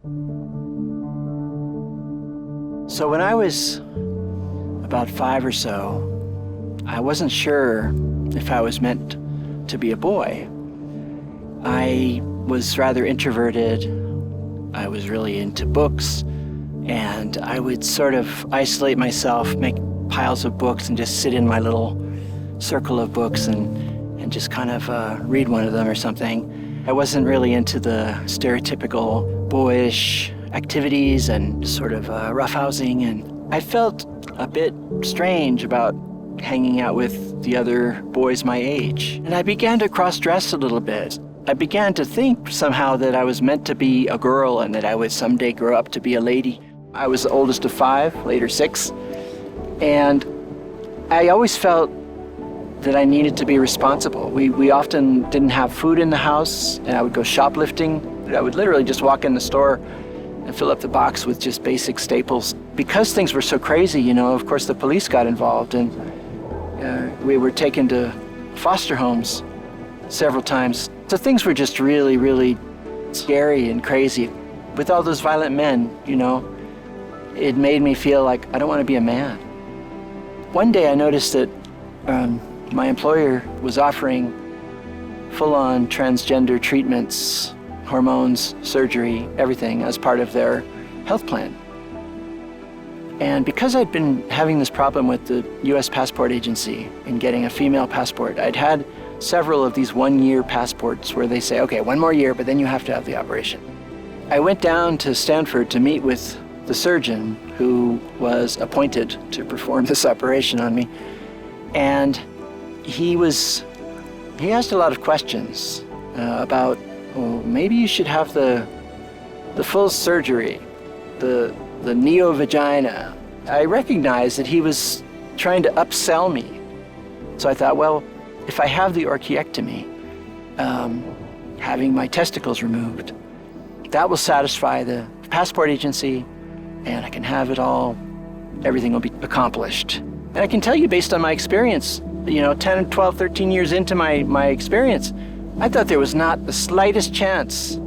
So when I was about 5 or so, I wasn't sure if I was meant to be a boy. I was rather introverted. I was really into books, and I would sort of isolate myself, make piles of books, and just sit in my little circle of books and just kind of read one of them or something. I wasn't really into the stereotypical boyish activities and sort of roughhousing, and I felt a bit strange about hanging out with the other boys my age. And I began to cross-dress a little bit. I began to think somehow that I was meant to be a girl and that I would someday grow up to be a lady. I was the oldest of 5, later 6, and I always felt that I needed to be responsible. We often didn't have food in the house, and I would go shoplifting. I would literally just walk in the store and fill up the box with just basic staples. Because things were so crazy, you know, of course the police got involved, and we were taken to foster homes several times. So things were just really, really scary and crazy. With all those violent men, you know, it made me feel like I don't want to be a man. One day I noticed that my employer was offering full-on transgender treatments, hormones, surgery, everything as part of their health plan. And because I'd been having this problem with the U.S. Passport Agency in getting a female passport, I'd had several of these one-year passports where they say, okay, 1 more year, but then you have to have the operation. I went down to Stanford to meet with the surgeon who was appointed to perform this operation on me. And he asked a lot of questions about, well, maybe you should have the full surgery, the neo-vagina. I recognized that he was trying to upsell me. So I thought, well, if I have the orchiectomy, having my testicles removed, that will satisfy the passport agency, and I can have it all, everything will be accomplished. And I can tell you, based on my experience, you know, 10, 12, 13 years into my experience, I thought there was not the slightest chance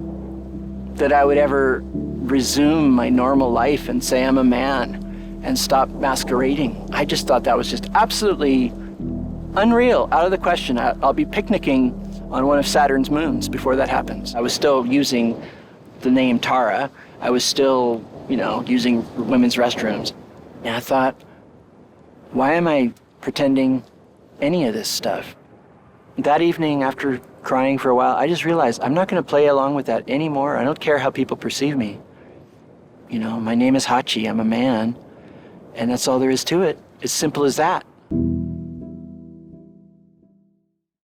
that I would ever resume my normal life and say I'm a man and stop masquerading. I just thought that was just absolutely unreal, out of the question. I'll be picnicking on one of Saturn's moons before that happens. I was still using the name Tara. I was still, you know, using women's restrooms. And I thought, why am I pretending any of this stuff? That evening, after crying for a while, I just realized I'm not going to play along with that anymore. I don't care how people perceive me. You know, my name is Hachi. I'm a man. And that's all there is to it. As simple as that.